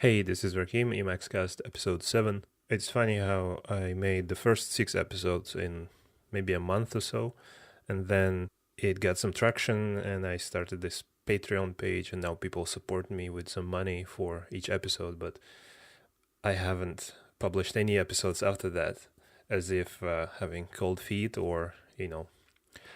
Hey, this is Rakim, EmacsCast episode 7. It's funny how I made the first 6 episodes in maybe a month or so, and then it got some traction, and I started this Patreon page, and now people support me with some money for each episode, but I haven't published any episodes after that, as if having cold feet or,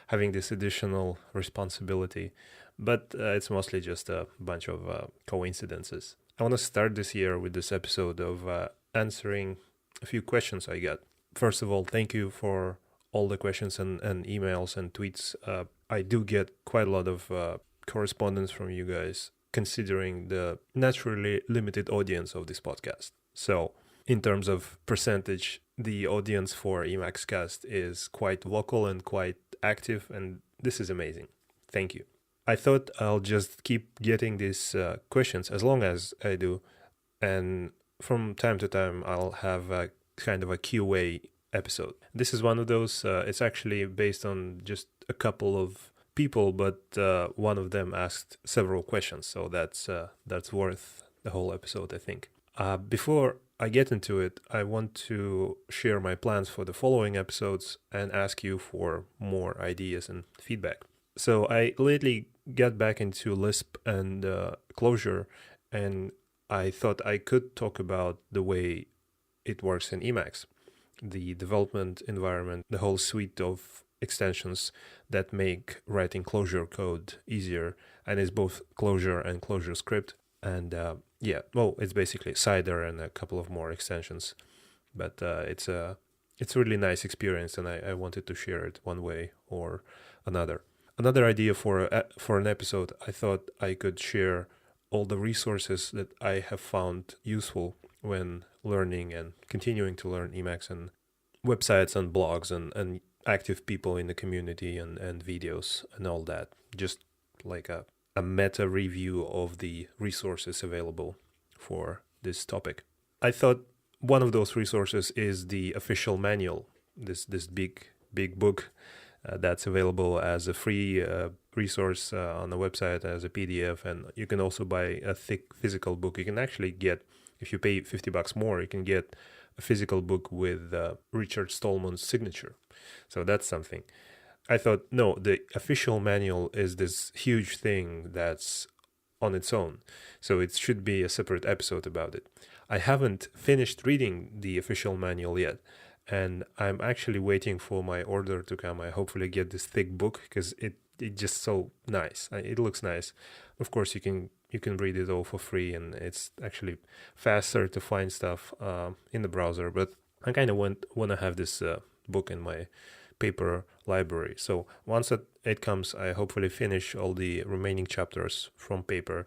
having this additional responsibility. But it's mostly just a bunch of coincidences. I want to start this year with this episode of answering a few questions I got. First of all, thank you for all the questions and emails and tweets. I do get quite a lot of correspondence from you guys, considering the naturally limited audience of this podcast. So, in terms of percentage, the audience for EmacsCast is quite vocal and quite active, and this is amazing. Thank you. I thought I'll just keep getting these questions as long as I do, and from time to time I'll have a kind of a QA episode. This is one of those. It's actually based on just a couple of people, but one of them asked several questions, so that's worth the whole episode, I think. Before I get into it, I want to share my plans for the following episodes and ask you for more ideas and feedback. So I lately got back into Lisp and Clojure, and I thought I could talk about the way it works in Emacs, the development environment, the whole suite of extensions that make writing Clojure code easier, and it's both Clojure and Clojure script. And it's basically Cider and a couple of more extensions, but it's a really nice experience, and I wanted to share it one way or another. Another idea for an episode, I thought I could share all the resources that I have found useful when learning and continuing to learn Emacs, and websites and blogs and active people in the community and videos and all that. Just like a meta review of the resources available for this topic. I thought one of those resources is the official manual, this big book that's available as a free resource on the website as a PDF, and you can also buy a thick physical book. You can actually get, if you pay $50 more, you can get a physical book with Richard Stallman's signature. So that's something. I thought, no, the official manual is this huge thing that's on its own, so it should be a separate episode about it. I haven't finished reading the official manual yet, and I'm actually waiting for my order to come. I hopefully get this thick book because it just so nice. It looks nice. Of course, you can read it all for free, and it's actually faster to find stuff in the browser. But I kind of want to have this book in my paper library. So once it comes, I hopefully finish all the remaining chapters from paper,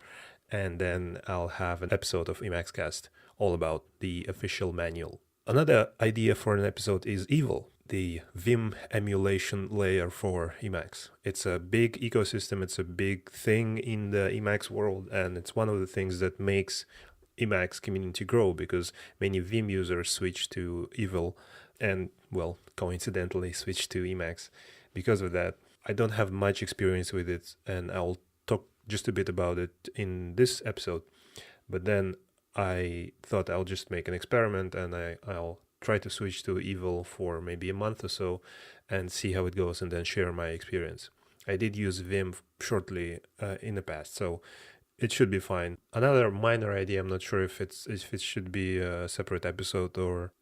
and then I'll have an episode of EmacsCast all about the official manual. Another idea for an episode is Evil, the Vim emulation layer for Emacs. It's a big ecosystem, it's a big thing in the Emacs world, and it's one of the things that makes Emacs community grow, because many Vim users switch to Evil and, well, coincidentally switch to Emacs. Because of that, I don't have much experience with it, and I'll talk just a bit about it in this episode. But then I thought I'll just make an experiment, and I'll try to switch to Evil for maybe a month or so and see how it goes, and then share my experience. I did use Vim shortly in the past, so it should be fine. Another minor idea, I'm not sure if it should be a separate episode,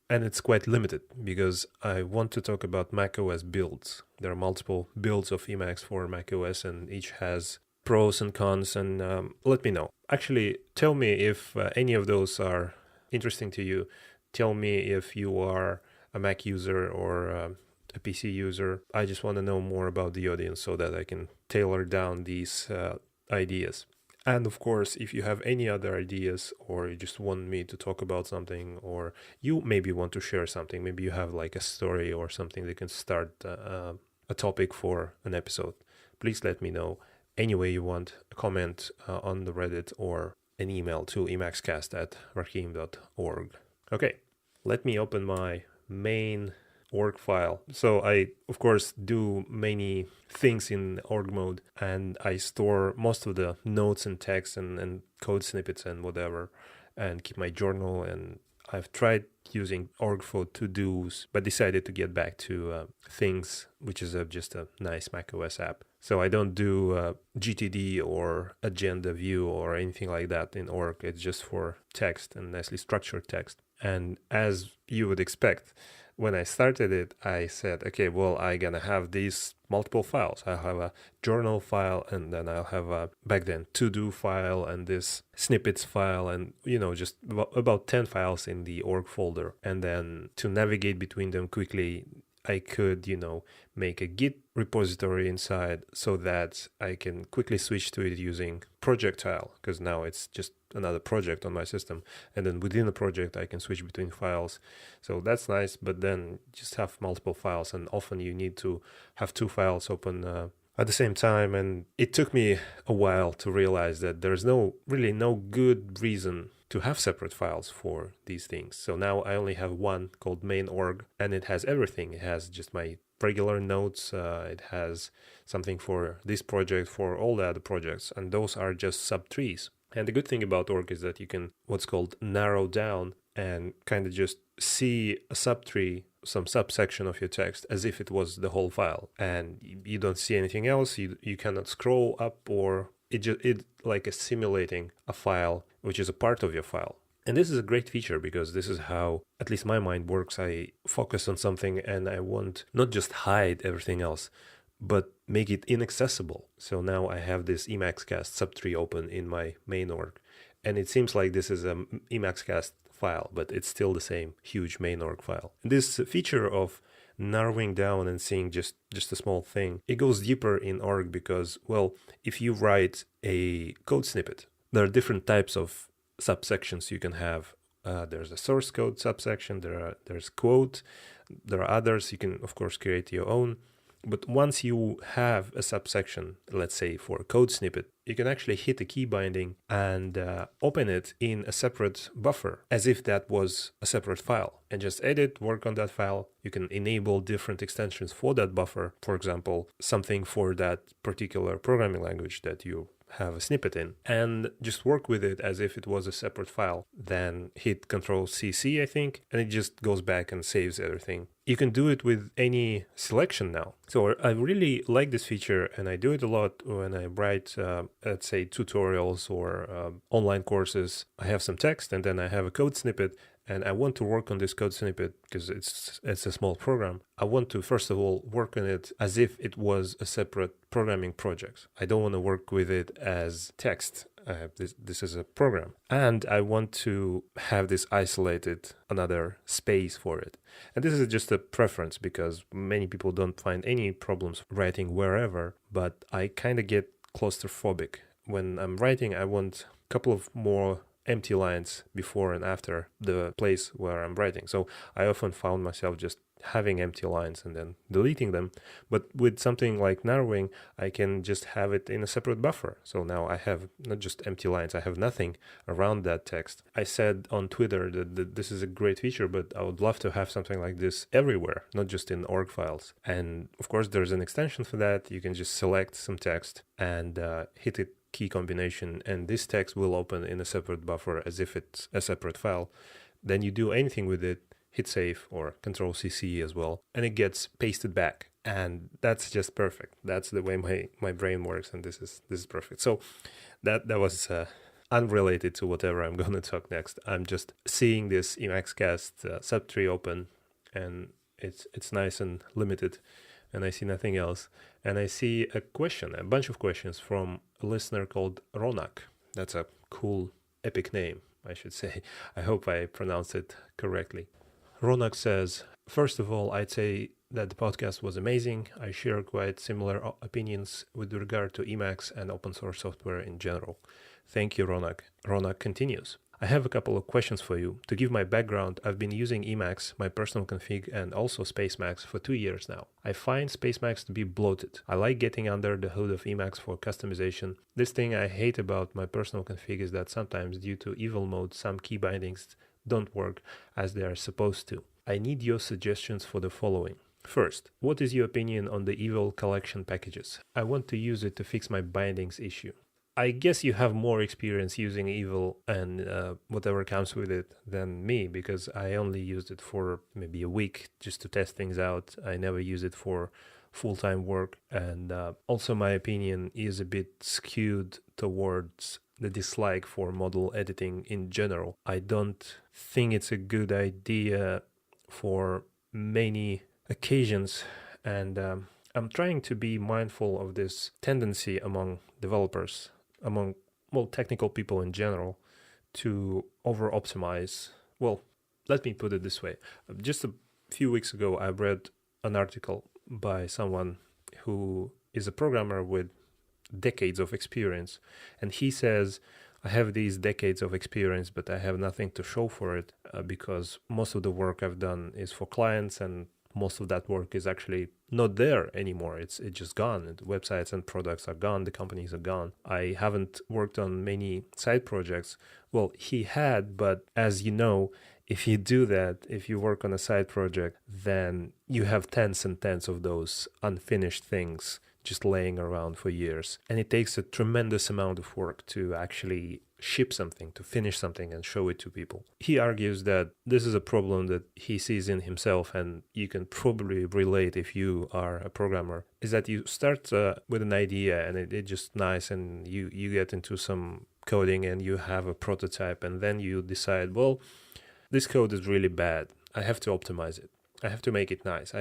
and it's quite limited because I want to talk about macOS builds. There are multiple builds of Emacs for macOS, and each has pros and cons, and let me know. Actually, tell me if any of those are interesting to you. Tell me if you are a Mac user or a PC user. I just want to know more about the audience so that I can tailor down these ideas. And of course, if you have any other ideas, or you just want me to talk about something, or you maybe want to share something, maybe you have like a story or something that can start a topic for an episode, please let me know. Any way you want, a comment on the Reddit or an email to emacscast@rakim.org. Okay, let me open my main org file. So I, of course, do many things in org mode, and I store most of the notes and text and code snippets and whatever and keep my journal. And I've tried using org for to-dos, but decided to get back to Things, which is just a nice macOS app. So I don't do GTD or agenda view or anything like that in org. It's just for text and nicely structured text. And as you would expect, when I started it, I said, okay, well, I'm going to have these multiple files. I'll have a journal file, and then I'll have a, back then, to-do file, and this snippets file, and, just about 10 files in the org folder. And then to navigate between them quickly, I could, make a Git repository inside so that I can quickly switch to it using projectile, because now it's just another project on my system. And then within the project, I can switch between files. So that's nice, but then just have multiple files. And often you need to have two files open at the same time. And it took me a while to realize that there's really no good reason to have separate files for these things. So now I only have one called main.org, and it has everything. It has just my regular notes. It has something for this project, for all the other projects, and those are just subtrees. And the good thing about org is that you can what's called narrow down and kind of just see a subtree, some subsection of your text as if it was the whole file, and you don't see anything else. You cannot scroll up, or it like simulating a file which is a part of your file. And this is a great feature because this is how at least my mind works. I focus on something and I want not just hide everything else, but make it inaccessible. So now I have this EmacsCast subtree open in my main.org, and it seems like this is a EmacsCast file, but it's still the same huge main.org file. And this feature of narrowing down and seeing just a small thing, it goes deeper in org because, well, if you write a code snippet, there are different types of subsections you can have. There's a source code subsection, there's quote, there are others. You can, of course, create your own. But once you have a subsection, let's say for a code snippet, you can actually hit a key binding and open it in a separate buffer as if that was a separate file, and just edit, work on that file. You can enable different extensions for that buffer. For example, something for that particular programming language that you have a snippet in, and just work with it as if it was a separate file. Then hit Ctrl+CC, I think, and it just goes back and saves everything. You can do it with any selection now. So I really like this feature, and I do it a lot when I write, let's say, tutorials or online courses. I have some text, and then I have a code snippet, and I want to work on this code snippet because it's a small program. I want to, first of all, work on it as if it was a separate programming project. I don't want to work with it as text. This is a program. And I want to have this isolated, another space for it. And this is just a preference because many people don't find any problems writing wherever, but I kind of get claustrophobic. When I'm writing, I want a couple of more empty lines before and after the place where I'm writing. So I often found myself just having empty lines and then deleting them. But with something like narrowing, I can just have it in a separate buffer. So now I have not just empty lines, I have nothing around that text. I said on Twitter that this is a great feature, but I would love to have something like this everywhere, not just in org files. And of course, there's an extension for that. You can just select some text and hit it key combination, and this text will open in a separate buffer as if it's a separate file. Then you do anything with it, hit save or Ctrl+CC as well, and it gets pasted back. And that's just perfect. That's the way my brain works, and this is perfect. So that was unrelated to whatever I'm going to talk next. I'm just seeing this EmacsCast subtree open, and it's nice and limited, and I see nothing else. And I see a bunch of questions from a listener called Ronak. That's a cool, epic name, I should say. I hope I pronounced it correctly. Ronak says, first of all, I'd say that the podcast was amazing. I share quite similar opinions with regard to Emacs and open source software in general. Thank you, Ronak. Ronak continues. I have a couple of questions for you. To give my background, I've been using Emacs, my personal config, and also Spacemacs for 2 years now. I find Spacemacs to be bloated. I like getting under the hood of Emacs for customization. This thing I hate about my personal config is that sometimes, due to evil mode, some key bindings don't work as they are supposed to. I need your suggestions for the following. First, what is your opinion on the evil collection packages? I want to use it to fix my bindings issue. I guess you have more experience using Evil and whatever comes with it than me, because I only used it for maybe a week just to test things out. I never use it for full-time work. And also my opinion is a bit skewed towards the dislike for model editing in general. I don't think it's a good idea for many occasions. And I'm trying to be mindful of this tendency among developers, among, well, technical people in general, to over-optimize. Well, let me put it this way. Just a few weeks ago, I read an article by someone who is a programmer with decades of experience. And he says, I have these decades of experience, but I have nothing to show for it because most of the work I've done is for clients, and most of that work is actually not there anymore. It's just gone. The websites and products are gone. The companies are gone. I haven't worked on many side projects. Well, he had, but as you know, if you do that, if you work on a side project, then you have tens and tens of those unfinished things just laying around for years. And it takes a tremendous amount of work to actually ship something, to finish something and show it to people. He argues that this is a problem that he sees in himself, and you can probably relate if you are a programmer, is that you start with an idea and it's just nice, and you get into some coding and you have a prototype, and then you decide, well, this code is really bad. I have to optimize it. I have to make it nice.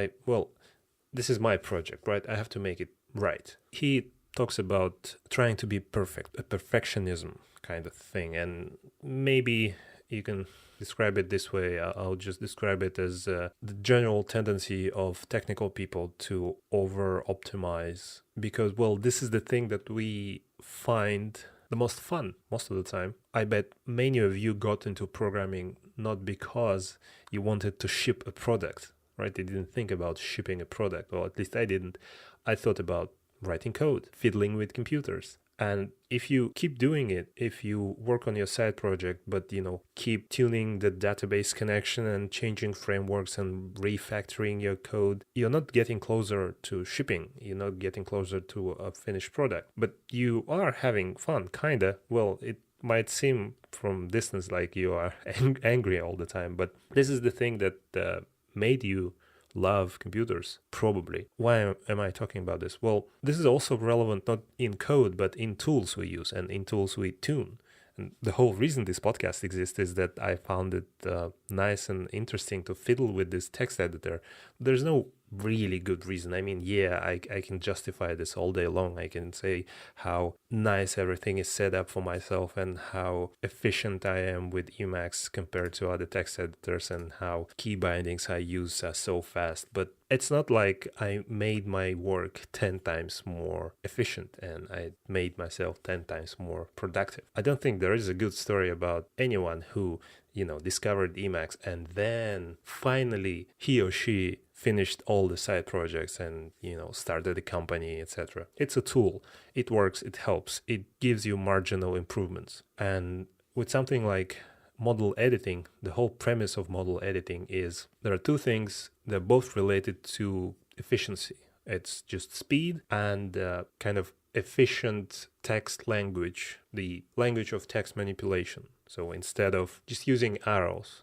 This is my project, right? I have to make it right. He talks about trying to be perfect, a perfectionism kind of thing. And maybe you can describe it this way. I'll just describe it as the general tendency of technical people to over-optimize. Because, well, this is the thing that we find the most fun most of the time. I bet many of you got into programming not because you wanted to ship a product, right? You didn't think about shipping a product. Well, at least I didn't. I thought about writing code, fiddling with computers. And if you keep doing it, if you work on your side project, but keep tuning the database connection and changing frameworks and refactoring your code, you're not getting closer to shipping. You're not getting closer to a finished product. But you are having fun, kinda. Well, it might seem from distance like you are angry all the time, but this is the thing that made you love computers, probably. Why am I talking about this? Well, this is also relevant not in code, but in tools we use and in tools we tune. And the whole reason this podcast exists is that I found it nice and interesting to fiddle with this text editor. There's no really good reason. I mean, yeah, I can justify this all day long. I can say how nice everything is set up for myself and how efficient I am with Emacs compared to other text editors and how key bindings I use are so fast. But it's not like I made my work 10 times more efficient and I made myself 10 times more productive. I don't think there is a good story about anyone who, discovered Emacs and then finally he or she finished all the side projects and, started a company, etc. It's a tool. It works. It helps. It gives you marginal improvements. And with something like model editing, the whole premise of model editing is there are two things that are both related to efficiency. It's just speed and kind of efficient text language, the language of text manipulation. So instead of just using arrows,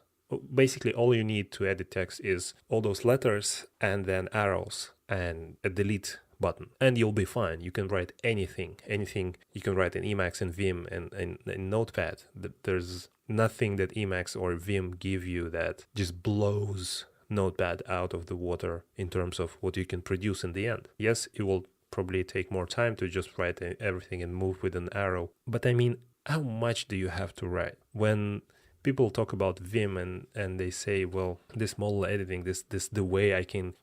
basically all you need to edit text is all those letters and then arrows and a delete button, and you'll be fine. You can write anything you can write in Emacs and Vim and in Notepad. There's nothing that Emacs or Vim give you that just blows Notepad out of the water in terms of what you can produce in the end. Yes, it will probably take more time to just write everything and move with an arrow, but I mean, how much do you have to write? When people talk about Vim and they say, well, this model editing, this the way I can,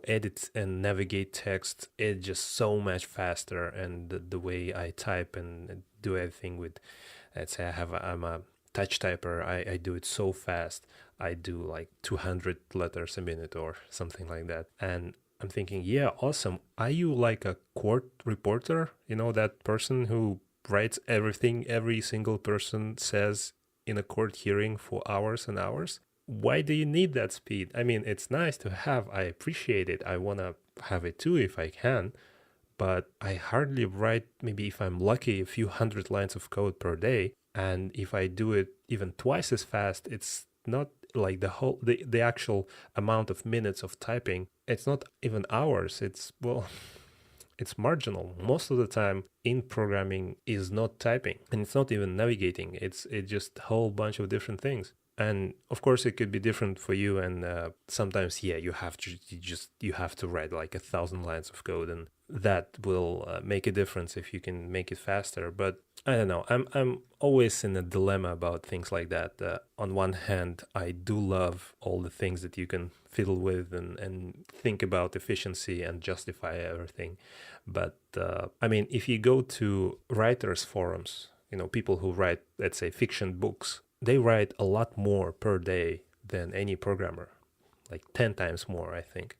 edit and navigate text, it's just so much faster. And the way I type and do everything with, let's say I'm a touch typer, I do it so fast. I do like 200 letters a minute or something like that. And I'm thinking, yeah, awesome. Are you like a court reporter? That person who writes everything every single person says in a court hearing for hours and hours? Why do you need that speed? I mean, it's nice to have. I appreciate it. I want to have it too if I can. but I hardly write, maybe if I'm lucky, a few hundred lines of code per day. And if I do it even twice as fast, it's not like the actual amount of minutes of typing. It's not even hours. It's marginal. Most of the time in programming is not typing, and it's not even navigating. It's just a whole bunch of different things. And of course, it could be different for you. And sometimes, yeah, you have to write like 1,000 lines of code, and that will make a difference if you can make it faster. But I don't know. I'm always in a dilemma about things like that. On one hand, I do love all the things that you can fiddle with and think about efficiency and justify everything. But I mean, if you go to writers' forums, people who write, let's say, fiction books, they write a lot more per day than any programmer, like 10 times more, I think,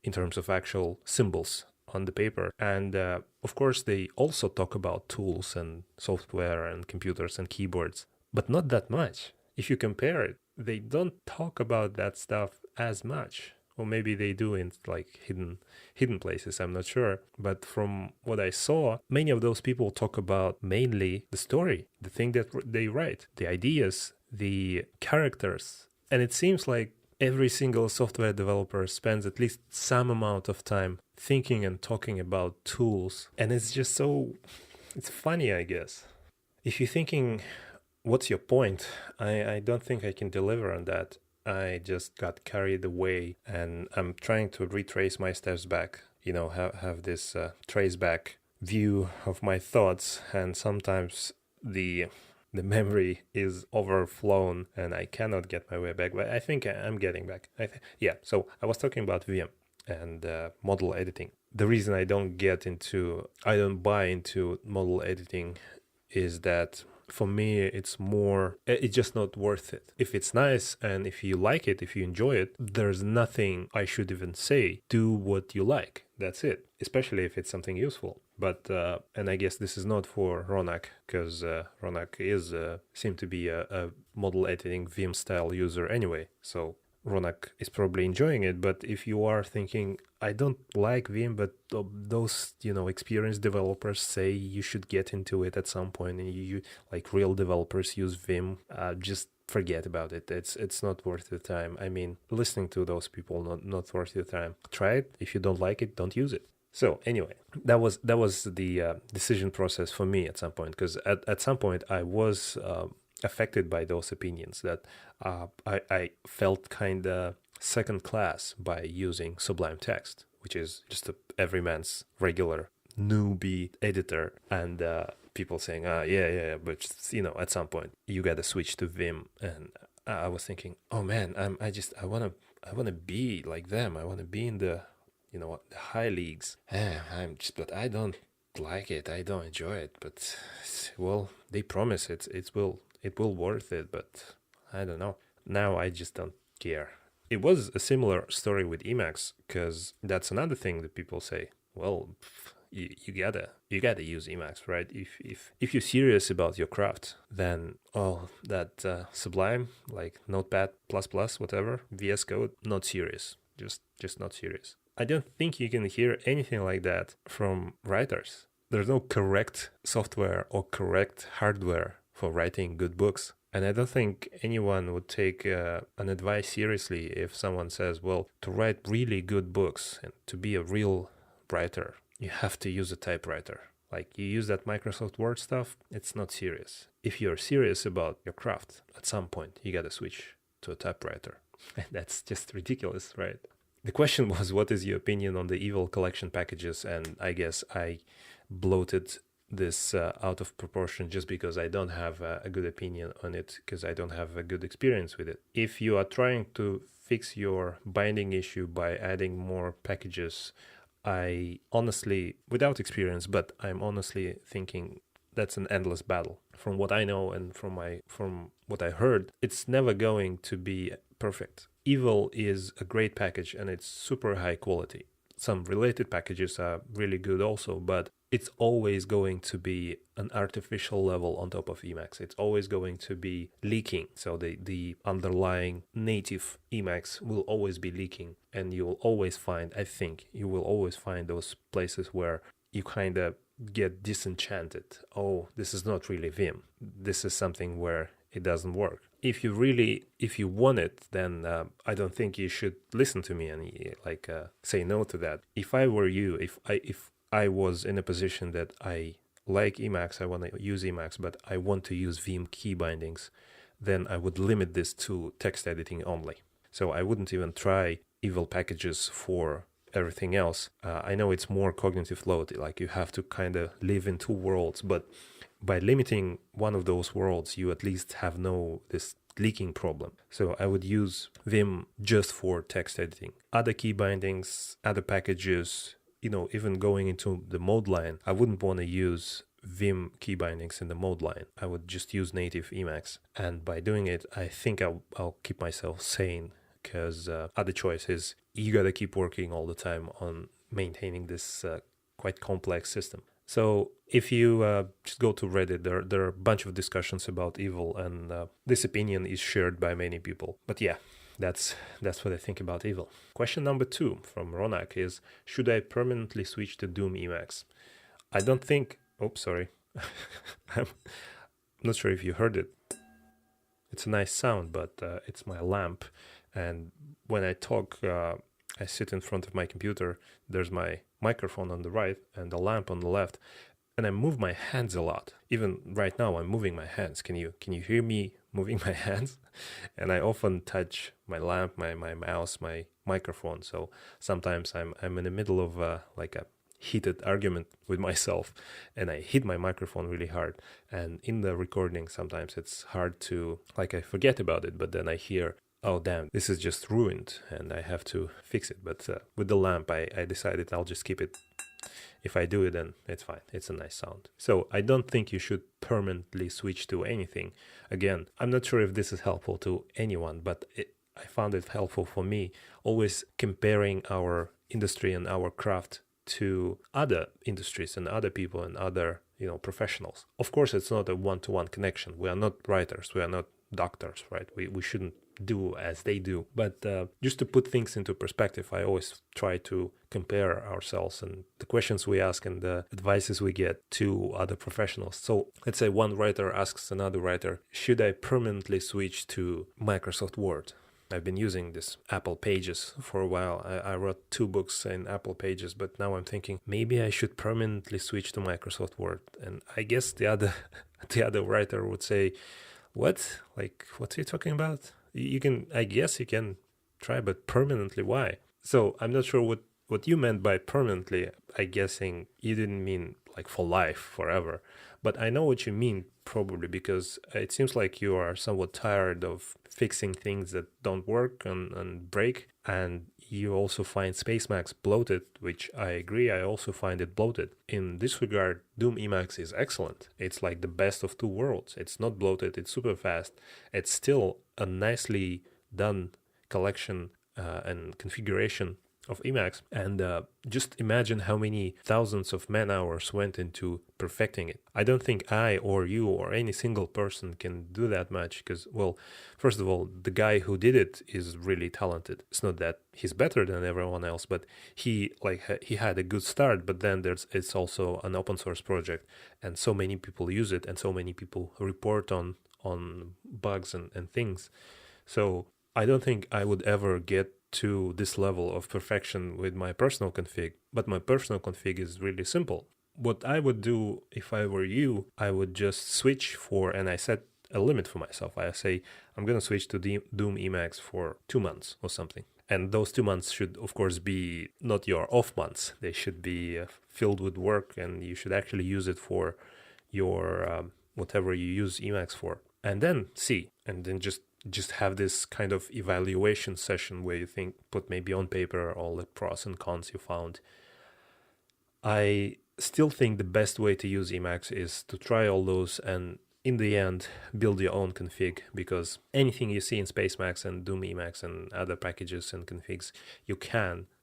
in terms of actual symbols on the paper. And of course, they also talk about tools and software and computers and keyboards, but not that much. If you compare it, they don't talk about that stuff as much. Or maybe they do in like hidden places, I'm not sure. But from what I saw, many of those people talk about mainly the story, the thing that they write, the ideas, the characters. And it seems like every single software developer spends at least some amount of time thinking and talking about tools. And it's just it's funny, I guess. If you're thinking, what's your point? I don't think I can deliver on that. I just got carried away, and I'm trying to retrace my steps back, have this trace back view of my thoughts. And sometimes the memory is overflown and I cannot get my way back, but I think I'm getting back. So I was talking about Vim and model editing. The reason I don't buy into model editing is that for me, it's just not worth it. If it's nice and if you like it, if you enjoy it, there's nothing I should even say. Do what you like. That's it. Especially if it's something useful. But, and I guess this is not for Ronak, because Ronak seem to be a model editing Vim style user anyway. So Ronak is probably enjoying it. But if you are thinking, I don't like Vim, but those, experienced developers say you should get into it at some point, and you like real developers use Vim, just forget about it. It's not worth the time. I mean, listening to those people, not worth the time. Try it. If you don't like it, don't use it. So anyway, that was the decision process for me at some point, because at some point I was affected by those opinions that I felt kind of second class by using Sublime Text, which is just everyman's regular newbie editor, and people saying, yeah, but at some point you gotta switch to Vim. And I was thinking, oh man, I wanna be like them. I wanna be in the the high leagues. But I don't like it. I don't enjoy it. But well, they promise it will worth it. But I don't know. Now I just don't care. It was a similar story with Emacs, because that's another thing that people say. Well, you gotta use Emacs, right? If you're serious about your craft, then that Sublime, like Notepad++, whatever, VS Code, not serious. Just not serious. I don't think you can hear anything like that from writers. There's no correct software or correct hardware for writing good books. And I don't think anyone would take an advice seriously if someone says, well, to write really good books and to be a real writer, you have to use a typewriter. Like, you use that Microsoft Word stuff, it's not serious. If you're serious about your craft, at some point you gotta switch to a typewriter. And that's just ridiculous, right? The question was, what is your opinion on the evil collection packages? And I guess I bloated this out of proportion just because I don't have a good opinion on it, because I don't have a good experience with it. If you are trying to fix your binding issue by adding more packages, I honestly, without experience, but I'm honestly thinking that's an endless battle. From what I know and from what I heard, it's never going to be perfect. Evil is a great package and it's super high quality. Some related packages are really good also, but it's always going to be an artificial level on top of Emacs. It's always going to be leaking. So the underlying native Emacs will always be leaking. And you will always find those places where you kind of get disenchanted. Oh, this is not really Vim. This is something where it doesn't work. If you want it, then I don't think you should listen to me and say no to that. If I were you, if I was in a position that I like Emacs, I want to use Emacs, but I want to use Vim key bindings, then I would limit this to text editing only. So I wouldn't even try evil packages for everything else. I know it's more cognitive load, like you have to kind of live in two worlds, but by limiting one of those worlds, you at least have this leaking problem. So I would use Vim just for text editing. Other key bindings, other packages, even going into the mode line, I wouldn't want to use Vim key bindings in the mode line. I would just use native Emacs. And by doing it, I think I'll keep myself sane, because other choice is you got to keep working all the time on maintaining this quite complex system. So if you just go to Reddit, there are a bunch of discussions about evil, and this opinion is shared by many people. But yeah, that's what I think about evil. Question number 2 from Ronak is, should I permanently switch to Doom Emacs? I don't think... Oh, sorry. I'm not sure if you heard it. It's a nice sound, but it's my lamp. And when I talk, I sit in front of my computer. There's my microphone on the right and the lamp on the left. And I move my hands a lot. Even right now, I'm moving my hands. Can you hear me moving my hands? And I often touch my lamp, my mouse, my microphone. So sometimes I'm in the middle of a heated argument with myself, and I hit my microphone really hard. And in the recording, sometimes it's hard to, I forget about it, but then I hear, oh damn, this is just ruined, and I have to fix it. But with the lamp, I decided I'll just keep it. If I do it, then it's fine. It's a nice sound. So I don't think you should permanently switch to anything. Again, I'm not sure if this is helpful to anyone, but I found it helpful for me, always comparing our industry and our craft to other industries and other people and other professionals. Of course, it's not a one-to-one connection. We are not writers. We are not doctors, right? We shouldn't do as they do. But just to put things into perspective, I always try to compare ourselves and the questions we ask and the advices we get to other professionals. So let's say one writer asks another writer, should I permanently switch to Microsoft Word? I've been using this Apple Pages for a while. I wrote 2 books in Apple Pages, but now I'm thinking maybe I should permanently switch to Microsoft Word. And I guess the other writer would say, what? What are you talking about? I guess you can try, but permanently, why? So I'm not sure what you meant by permanently. I'm guessing you didn't mean for life, forever. But I know what you mean, probably because it seems like you are somewhat tired of fixing things that don't work and break. And you also find Spacemacs bloated, which I agree, I also find it bloated. In this regard, Doom Emacs is excellent. It's like the best of 2 worlds. It's not bloated, it's super fast. It's still a nicely done collection and configuration of Emacs, and just imagine how many thousands of man hours went into perfecting it. I don't think I or you or any single person can do that much because, well, first of all, the guy who did it is really talented. It's not that he's better than everyone else, but he had a good start, but then it's also an open source project, and so many people use it and so many people report on bugs and things. So I don't think I would ever get to this level of perfection with my personal config, but my personal config is really simple. What I would do if I were you, I would just switch and I set a limit for myself. I say, I'm going to switch to Doom Emacs for 2 months or something. And those 2 months should, of course, be not your off months. They should be filled with work, and you should actually use it for your whatever you use Emacs for. And then see, and then just have this kind of evaluation session where you put maybe on paper all the pros and cons you found. I still think the best way to use Emacs is to try all those and in the end build your own config, because anything you see in Spacemacs and Doom Emacs and other packages and configs,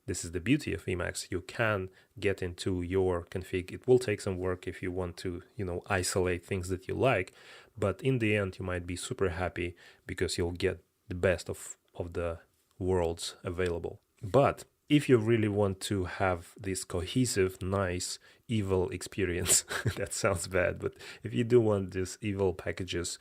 this is the beauty of Emacs, you can get into your config. It will take some work if you want to, isolate things that you like, but in the end you might be super happy because you'll get the best of the worlds available. But if you really want to have this cohesive, nice, evil experience. That sounds bad, but if you do want these evil packages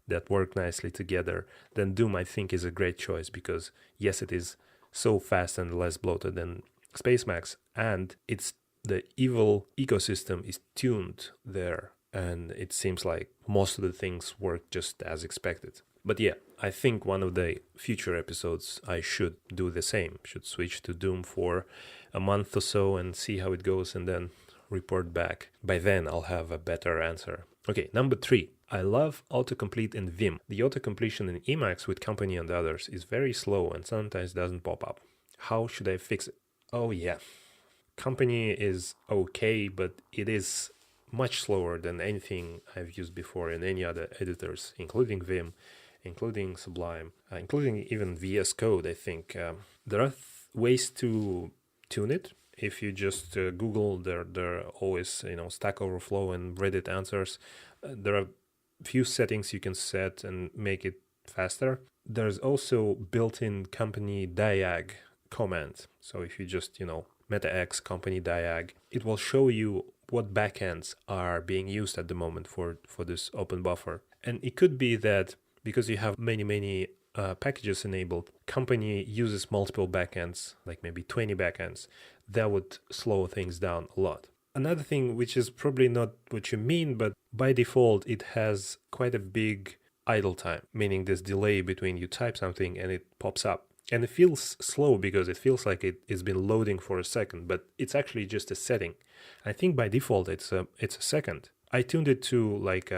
that work nicely together, then Doom, I think, is a great choice because, yes, it is so fast and less bloated than Spacemacs, and it's the evil ecosystem is tuned there, and it seems like most of the things work just as expected. But yeah, I think one of the future episodes I should do the same, should switch to Doom for a month or so and see how it goes and then report back. By then I'll have a better answer. Okay, number 3. I love autocomplete in Vim. The autocompletion in Emacs with company and others is very slow and sometimes doesn't pop up. How should I fix it? Oh yeah, company is okay, but it is much slower than anything I've used before in any other editors, including Vim, including Sublime, including even VS Code, I think. There are ways to tune it. If you just Google, there are always, Stack Overflow and Reddit answers. There are few settings you can set and make it faster. There's also built-in company diag command. So if you just, metax company diag, it will show you what backends are being used at the moment for this open buffer. And it could be that because you have many packages enabled, company uses multiple backends, like maybe 20 backends. That would slow things down a lot. Another thing, which is probably not what you mean, but by default, it has quite a big idle time, meaning this delay between you type something and it pops up. And it feels slow because it feels like it's been loading for a second, but it's actually just a setting. I think by default, it's a second. I tuned it to like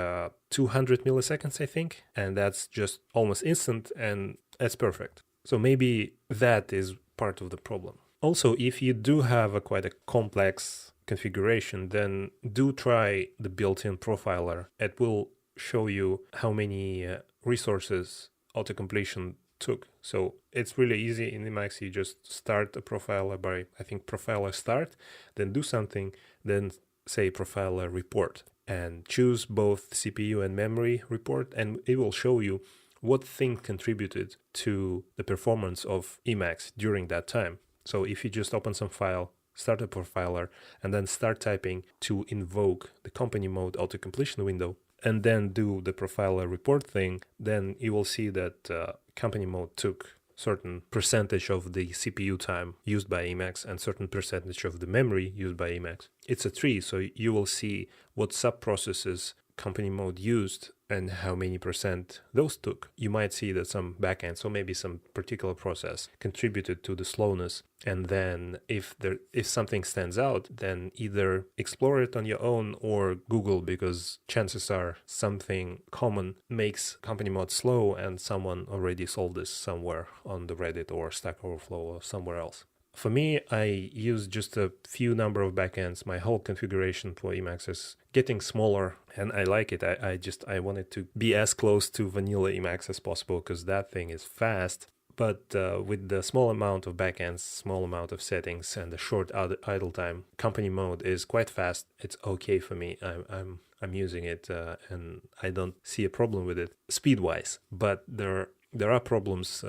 200 milliseconds, I think, and that's just almost instant, and that's perfect. So maybe that is part of the problem. Also, if you do have quite a complex configuration, then do try the built-in profiler. It will show you how many resources autocompletion took. So it's really easy in Emacs. You just start a profiler by, I think, profiler start, then do something, then say profiler report, and choose both CPU and memory report, and it will show you what thing contributed to the performance of Emacs during that time. So if you just open some file, start a profiler, and then start typing to invoke the company mode autocompletion window, and then do the profiler report thing, then you will see that company mode took certain percentage of the CPU time used by Emacs and certain percentage of the memory used by Emacs. It's a tree, so you will see what sub-processes company mode used and how many percent those took. You might see that some backend, so maybe some particular process contributed to the slowness. And then if something stands out, then either explore it on your own or Google, because chances are something common makes company mode slow and someone already solved this somewhere on the Reddit or Stack Overflow or somewhere else. For me, I use just a few number of backends. My whole configuration for Emacs is getting smaller, and I like it. I want it to be as close to vanilla Emacs as possible because that thing is fast. But with the small amount of backends, small amount of settings, and the short idle time, company mode is quite fast. It's okay for me. I'm using it, and I don't see a problem with it speed-wise. But there are problems.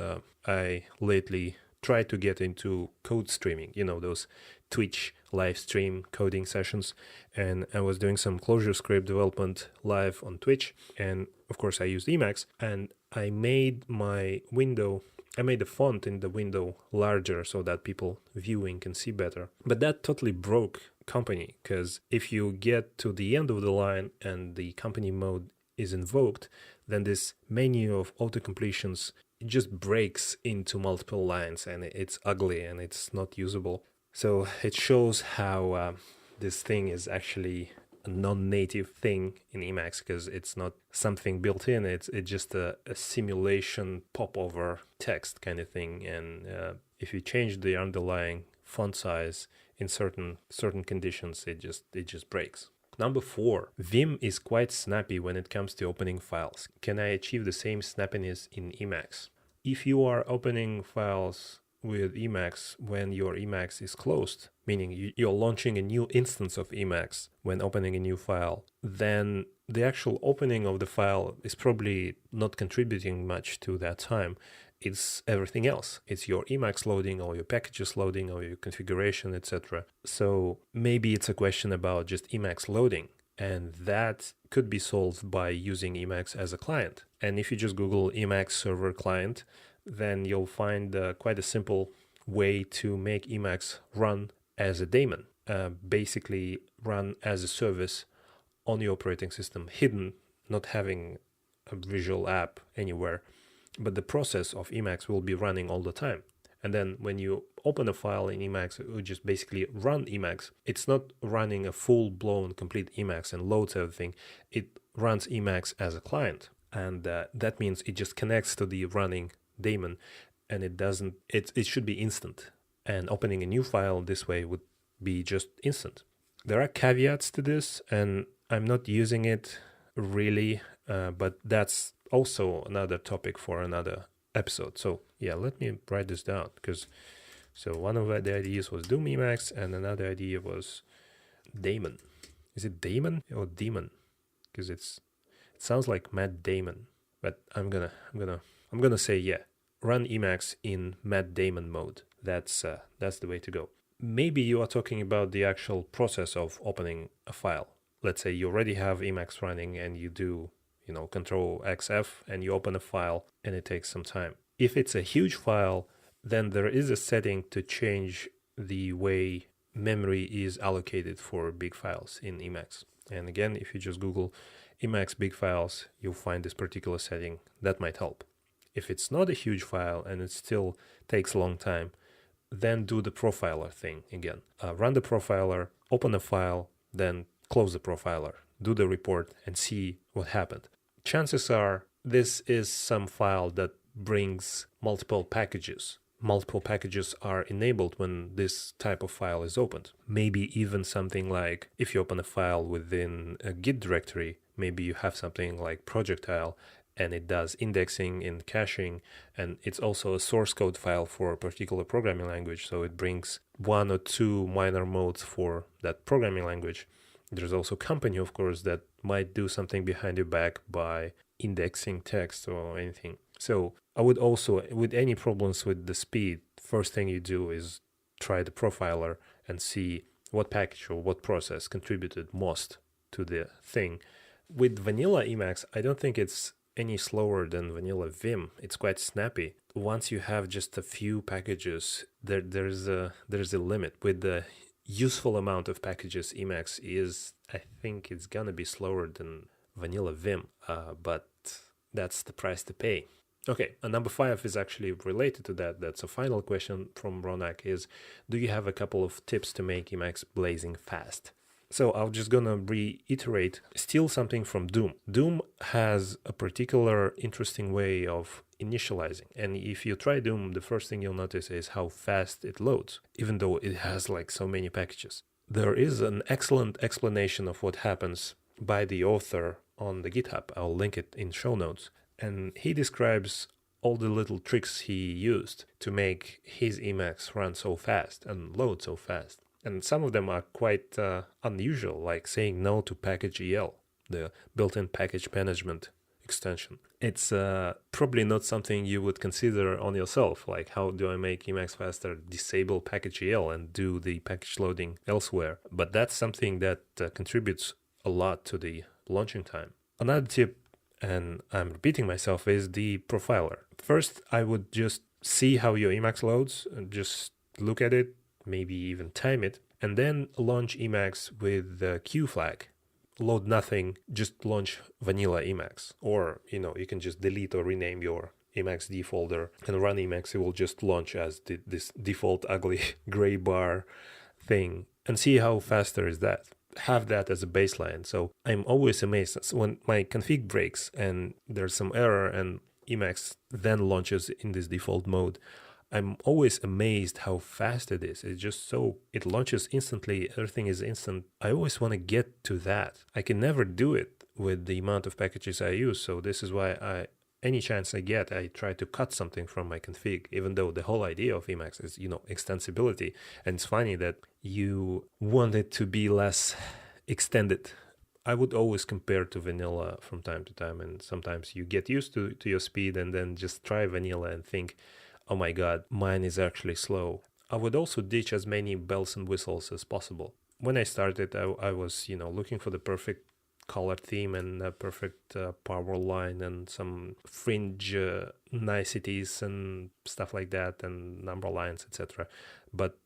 I lately try to get into code streaming, those Twitch live stream coding sessions. And I was doing some ClojureScript development live on Twitch. And of course I used Emacs, and I made the font in the window larger so that people viewing can see better. But that totally broke company, because if you get to the end of the line and the company mode is invoked, then this menu of autocompletions just breaks into multiple lines, and it's ugly and it's not usable. So it shows how this thing is actually a non-native thing in Emacs, because it's not something built in. It's just a simulation popover text kind of thing. And if you change the underlying font size in certain conditions, it just breaks. Number 4, Vim is quite snappy when it comes to opening files. Can I achieve the same snappiness in Emacs? If you are opening files with Emacs when your Emacs is closed, meaning you're launching a new instance of Emacs when opening a new file, then the actual opening of the file is probably not contributing much to that time. it's everything else. It's your Emacs loading or your packages loading or your configuration, etc. So maybe it's a question about just Emacs loading, and that could be solved by using Emacs as a client. And if you just Google Emacs server client, then you'll find quite a simple way to make Emacs run as a daemon, basically run as a service on your operating system, hidden, not having a visual app anywhere. But the process of Emacs will be running all the time. And then when you open a file in Emacs, it will just basically run Emacs. It's not running a full-blown complete Emacs and loads everything. It runs Emacs as a client. And that means it just connects to the running daemon, and it should be instant. And opening a new file this way would be just instant. There are caveats to this, and I'm not using it really, but that's also another topic for another episode. So yeah, let me write this down, because so one of the ideas was Doom Emacs, and another idea was daemon. Is it daemon or demon? Because it sounds like Matt Damon, but I'm gonna say yeah. Run Emacs in Matt Damon mode. That's the way to go. Maybe you are talking about the actual process of opening a file. Let's say you already have Emacs running and you do, Control XF and you open a file and it takes some time. If it's a huge file, then there is a setting to change the way memory is allocated for big files in Emacs. And again, if you just Google Emacs big files, you'll find this particular setting. That might help. If it's not a huge file and it still takes a long time, then do the profiler thing again. Run the profiler, open a file, then close the profiler, do the report, and see what happened. Chances are this is some file that brings multiple packages. Multiple packages are enabled when this type of file is opened. Maybe even something like, if you open a file within a Git directory, maybe you have something like projectile, and it does indexing and caching, and it's also a source code file for a particular programming language, so it brings one or two minor modes for that programming language. There's also company, of course, that might do something behind your back by indexing text or anything. So I would also, with any problems with the speed, first thing you do is try the profiler and see what package or what process contributed most to the thing. With vanilla Emacs, I don't think it's any slower than vanilla Vim. It's quite snappy. Once you have just a few packages, there's a limit. With the useful amount of packages, Emacs is, I think it's gonna be slower than vanilla Vim, but that's the price to pay. Okay, and number 5 is actually related to that. That's a final question from Ronak is, do you have a couple of tips to make Emacs blazing fast? So I'm just gonna reiterate, steal something from Doom. Doom has a particular interesting way of initializing. And if you try Doom, the first thing you'll notice is how fast it loads, even though it has like so many packages. There is an excellent explanation of what happens by the author on the GitHub. I'll link it in show notes. And he describes all the little tricks he used to make his Emacs run so fast and load so fast. And some of them are quite unusual, like saying no to package.el, the built-in package management extension. It's probably not something you would consider on yourself, like how do I make Emacs faster, disable package.el and do the package loading elsewhere. But that's something that contributes a lot to the launching time. Another tip, and I'm repeating myself, is the profiler. First, I would just see how your Emacs loads, and just look at it, maybe even time it, and then launch Emacs with the Q flag. Load nothing, just launch vanilla Emacs. Or, you can just delete or rename your Emacs folder and run Emacs. It will just launch as this default ugly gray bar thing, and see how faster is that. Have that as a baseline. So I'm always amazed when my config breaks and there's some error and Emacs then launches in this default mode. I'm always amazed how fast it is. It's just so, it launches instantly, everything is instant. I always want to get to that. I can never do it with the amount of packages I use. So this is why any chance I get, I try to cut something from my config, even though the whole idea of Emacs is, extensibility. And it's funny that you want it to be less extended. I would always compare to vanilla from time to time, and sometimes you get used to your speed and then just try vanilla and think, oh my god, mine is actually slow. I would also ditch as many bells and whistles as possible. When I started, I was, looking for the perfect color theme and a perfect power line and some fringe niceties and stuff like that and number lines, etc. But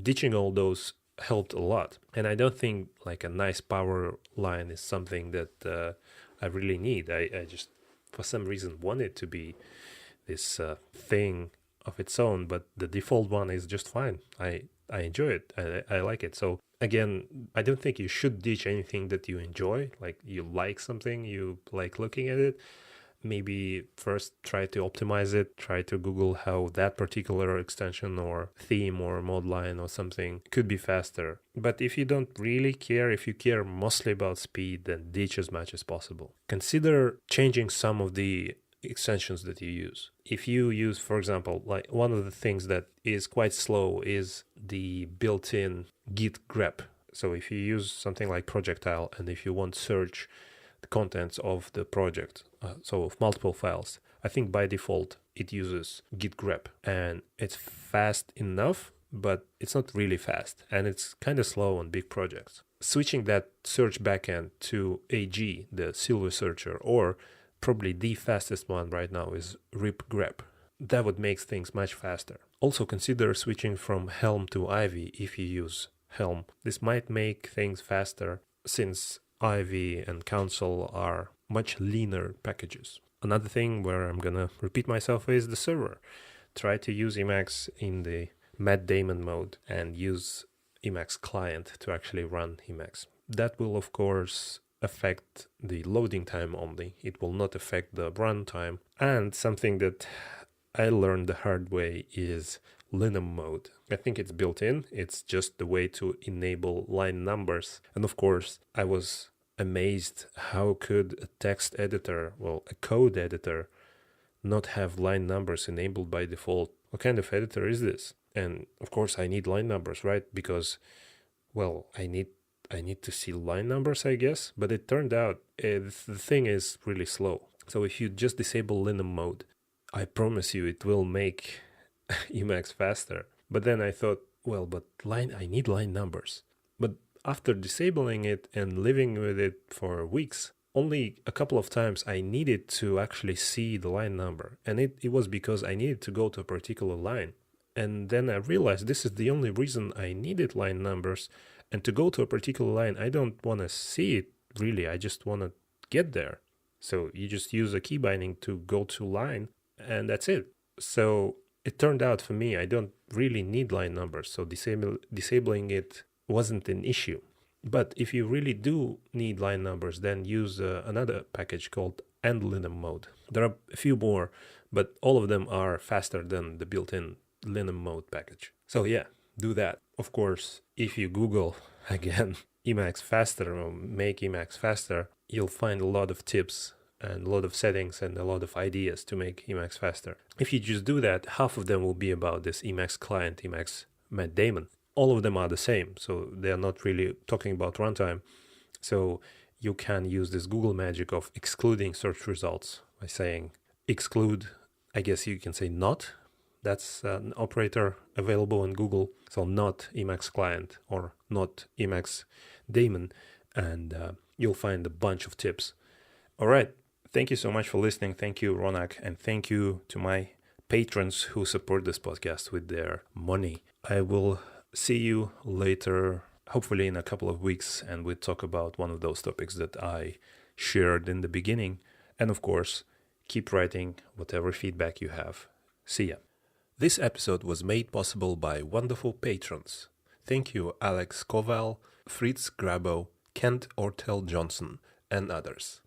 ditching all those helped a lot. And I don't think like a nice power line is something that I really need. I just, for some reason, want it to be this thing of its own, but the default one is just fine. I enjoy it. I like it. So again, I don't think you should ditch anything that you enjoy. Like you like something, you like looking at it. Maybe first try to optimize it, try to Google how that particular extension or theme or mod line or something could be faster. But if you don't really care, if you care mostly about speed, then ditch as much as possible. Consider changing some of the extensions that you use. If you use, for example, like one of the things that is quite slow is the built-in git grep. So if you use something like projectile and if you want to search the contents of the project, so of multiple files, I think by default it uses git grep and it's fast enough, but it's not really fast and it's kind of slow on big projects. Switching that search backend to AG, the Silver Searcher, or probably the fastest one right now is rip grep. That would make things much faster. Also consider switching from Helm to Ivy if you use Helm. This might make things faster since Ivy and Council are much leaner packages. Another thing where I'm gonna repeat myself is the server. Try to use Emacs in the Matt Damon mode and use Emacs client to actually run Emacs. That will of course affect the loading time only. It will not affect the runtime. And something that I learned the hard way is Linum mode. I think it's built in. It's just the way to enable line numbers. And of course, I was amazed how could a text editor, a code editor, not have line numbers enabled by default. What kind of editor is this? And of course, I need line numbers, right? Because, I need to see line numbers, I guess, but it turned out the thing is really slow. So if you just disable Linum mode, I promise you it will make Emacs faster. But then I thought, I need line numbers. But after disabling it and living with it for weeks, only a couple of times I needed to actually see the line number. And it was because I needed to go to a particular line. And then I realized this is the only reason I needed line numbers. And to go to a particular line, I don't want to see it really. I just want to get there. So you just use a key binding to go to line, and that's it. So it turned out for me, I don't really need line numbers. So disabling it wasn't an issue. But if you really do need line numbers, then use another package called endlinum mode. There are a few more, but all of them are faster than the built-in linum mode package. So yeah, do that. Of course, if you Google, again, Emacs faster or make Emacs faster, you'll find a lot of tips and a lot of settings and a lot of ideas to make Emacs faster. If you just do that, half of them will be about this Emacs client, Emacs Matt Damon. All of them are the same, so they're not really talking about runtime. So you can use this Google magic of excluding search results by saying exclude, I guess you can say not. That's an operator available in Google. So not Emacs client or not Emacs daemon. And you'll find a bunch of tips. All right. Thank you so much for listening. Thank you, Ronak. And thank you to my patrons who support this podcast with their money. I will see you later, hopefully in a couple of weeks. And we'll talk about one of those topics that I shared in the beginning. And of course, keep writing whatever feedback you have. See ya. This episode was made possible by wonderful patrons. Thank you Alex Koval, Fritz Grabo, Kent Ortel Johnson, and others.